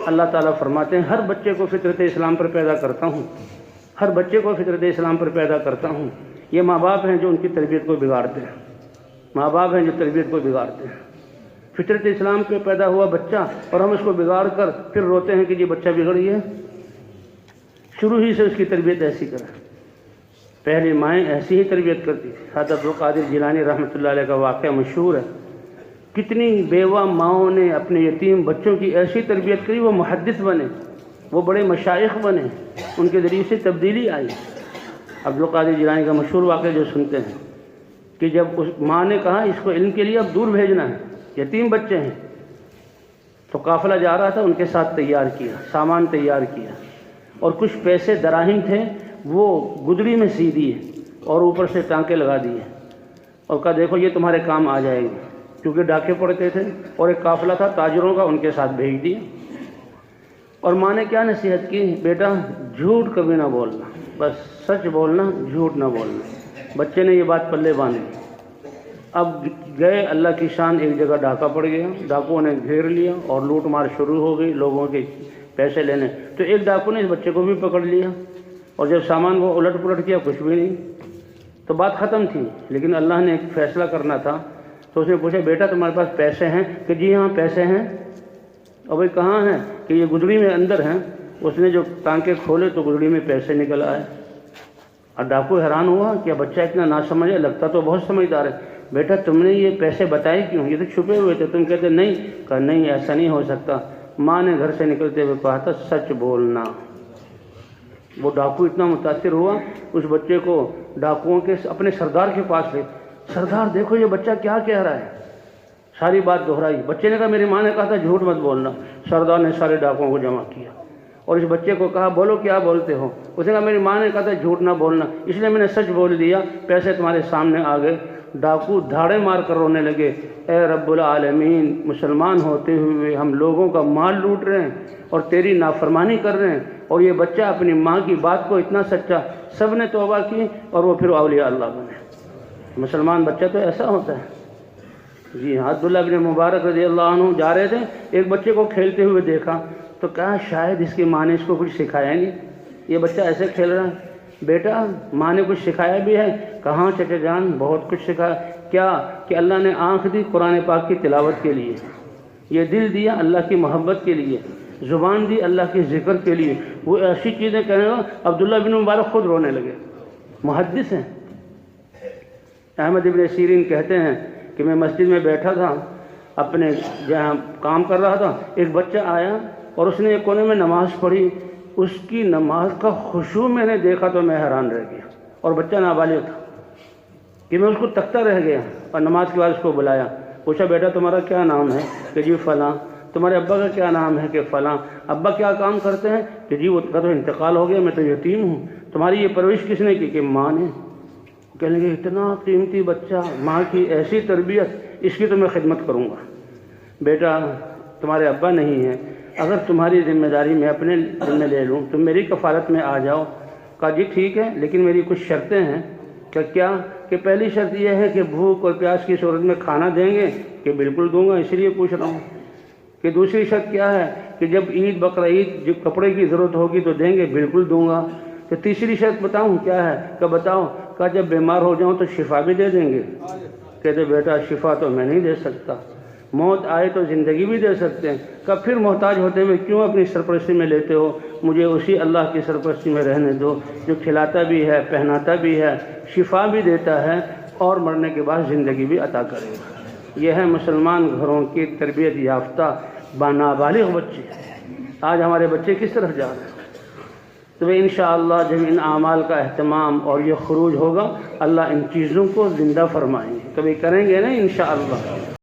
اللہ تعالیٰ فرماتے ہیں ہر بچے کو فطرت اسلام پر پیدا کرتا ہوں، ہر بچے کو فطرت اسلام پر پیدا کرتا ہوں۔ یہ ماں باپ ہیں جو ان کی تربیت کو بگاڑتے ہیں، ماں باپ ہیں جو تربیت کو بگاڑتے ہیں۔ فطرت اسلام پہ پیدا ہوا بچہ اور ہم اس کو بگاڑ کر پھر روتے ہیں کہ یہ بچہ بگڑ گیا۔ شروع ہی سے اس کی تربیت ایسی کریں۔ پہلی مائیں ایسی ہی تربیت کرتی تھی۔ حضرت عبدالقادر جیلانی رحمۃ اللہ علیہ کا واقعہ مشہور ہے، کتنی بیوہ ماؤں نے اپنے یتیم بچوں کی ایسی تربیت کری، وہ محدث بنے، وہ بڑے مشائخ بنے، ان کے ذریعے سے تبدیلی آئی۔ عبدالقادر جیلانی کا مشہور واقعہ جو سنتے ہیں کہ جب اس ماں نے کہا اس کو علم کے لیے اب دور بھیجنا ہے، یتیم بچے ہیں، تو قافلہ جا رہا تھا، ان کے ساتھ تیار کیا، سامان تیار کیا، اور کچھ پیسے دراہم تھے وہ گدڑی میں سی دیے اور اوپر سے ٹانکے لگا دیے اور کہا دیکھو یہ تمہارے کام آ جائے گی، کیونکہ ڈاکے پڑتے تھے اور ایک قافلہ تھا تاجروں کا، ان کے ساتھ بھیج دیا۔ اور ماں نے کیا نصیحت کی؟ بیٹا جھوٹ کبھی نہ بولنا، بس سچ بولنا، جھوٹ نہ بولنا۔ بچے نے یہ بات پلے باندھ لی۔ اب گئے، اللہ کی شان، ایک جگہ ڈاکہ پڑ گیا، ڈاکوؤں نے گھیر لیا اور لوٹ مار شروع ہو گئی لوگوں کے پیسے لینے۔ تو ایک ڈاکو نے اس بچے کو بھی پکڑ لیا اور جب سامان کو الٹ پلٹ کیا کچھ بھی نہیں، تو بات ختم تھی۔ لیکن اللہ نے ایک فیصلہ کرنا تھا، تو اس نے پوچھا بیٹا تمہارے پاس پیسے ہیں؟ کہ جی ہاں پیسے ہیں۔ اور بھائی کہاں ہیں؟ کہ یہ گدڑی میں اندر ہیں۔ اس نے جو ٹانکے کھولے تو گدڑی میں پیسے نکل آئے۔ اور ڈاکو حیران ہوا کہ بچہ اتنا نہ سمجھے، لگتا تو بہت سمجھدار ہے۔ بیٹا تم نے یہ پیسے بتائے کیوں؟ یہ تو چھپے ہوئے تھے، تم کہتے نہیں۔ کہا نہیں ایسا نہیں ہو سکتا۔ ماں نے گھر سے نکلتے ہوئے کہا تھا سچ بولنا۔ وہ ڈاکو اتنا متاثر ہوا، اس بچے کو ڈاکوؤں کے اپنے سردار کے پاس لے، سردار دیکھو یہ بچہ کیا کہہ رہا ہے۔ ساری بات دہرائی۔ بچے نے کہا میری ماں نے کہا تھا جھوٹ مت بولنا۔ سردار نے سارے ڈاکوؤں کو جمع کیا اور اس بچے کو کہا بولو کیا بولتے ہو؟ اس نے کہا میری ماں نے کہا تھا جھوٹ نہ بولنا، اس لیے میں نے سچ بول دیا، پیسے تمہارے سامنے آ گئے۔ ڈاکو دھاڑے مار کر رونے لگے، اے رب العالمین، مسلمان ہوتے ہوئے ہم لوگوں کا مال لوٹ رہے ہیں اور تیری نافرمانی کر رہے ہیں، اور یہ بچہ اپنی ماں کی بات کو اتنا سچا۔ سب نے توبہ کی اور وہ پھر اولیاء اللہ بنے۔ مسلمان بچہ تو ایسا ہوتا ہے۔ جی ہاں، عبداللہ بن مبارک رضی اللہ عنہ جا رہے تھے، ایک بچے کو کھیلتے ہوئے دیکھا تو کہا شاید اس کی ماں نے اس کو کچھ سکھایا نہیں، یہ بچہ ایسے کھیل رہا ہے۔ بیٹا ماں نے کچھ سکھایا بھی ہے؟ کہاں چچا جان، بہت کچھ سکھایا۔ کیا؟ کہ اللہ نے آنکھ دی قرآن پاک کی تلاوت کے لیے، یہ دل دیا اللہ کی محبت کے لیے، زبان دی اللہ کے ذکر کے لیے۔ وہ ایسی چیزیں کہنے گا، عبداللہ بن مبارک خود رونے لگے، محدث ہیں۔ احمد ابن سیرین کہتے ہیں کہ میں مسجد میں بیٹھا تھا، اپنے جہاں کام کر رہا تھا، ایک بچہ آیا اور اس نے ایک کونے میں نماز پڑھی، اس کی نماز کا خشوع میں نے دیکھا تو میں حیران رہ گیا، اور بچہ نابالغ تھا کہ میں اس کو تکتا رہ گیا۔ اور نماز کے بعد اس کو بلایا، پوچھا بیٹا تمہارا کیا نام ہے؟ کہ جی فلاں۔ تمہارے ابا کا کیا نام ہے؟ کہ فلاں۔ ابا کیا کام کرتے ہیں؟ کہ جی وہ کا تو انتقال ہو گیا، میں تو یتیم ہوں۔ تمہاری یہ پرورش کس نے کی؟ کہ ماں نے۔ کہنے لگے اتنا قیمتی بچہ، ماں کی ایسی تربیت، اس کی تو میں خدمت کروں گا۔ بیٹا تمہارے ابا نہیں ہیں، اگر تمہاری ذمہ داری میں اپنے ذمہ لے لوں، تم میری کفالت میں آ جاؤ۔ کہا جی ٹھیک ہے، لیکن میری کچھ شرطیں ہیں۔ کہ کیا؟ کہ پہلی شرط یہ ہے کہ بھوک اور پیاس کی صورت میں کھانا دیں گے؟ کہ بالکل دوں گا، اسی لیے پوچھ رہا ہوں۔ کہ دوسری شرط کیا ہے؟ کہ جب عید بقرعید جب کپڑے کی ضرورت ہوگی تو دیں گے؟ بالکل دوں گا۔ کہ تیسری شرط بتاؤں کیا ہے؟ کہ بتاؤ۔ کہا جب بیمار ہو جاؤں تو شفا بھی دے دیں گے؟ کہتے بیٹا شفا تو میں نہیں دے سکتا، موت آئے تو زندگی بھی دے سکتے ہیں۔ کہ پھر محتاج ہوتے ہوئے کیوں اپنی سرپرستی میں لیتے ہو؟ مجھے اسی اللہ کی سرپرستی میں رہنے دو جو کھلاتا بھی ہے، پہناتا بھی ہے، شفا بھی دیتا ہے اور مرنے کے بعد زندگی بھی عطا کرے گا۔ یہ ہے مسلمان گھروں کی تربیت یافتہ نابالغ بچے۔ آج ہمارے بچے کس طرف جا رہے ہیں؟ تو انشاءاللہ جب ان اعمال کا اہتمام اور یہ خروج ہوگا، اللہ ان چیزوں کو زندہ فرمائیں گے، کبھی کریں گے نا انشاءاللہ۔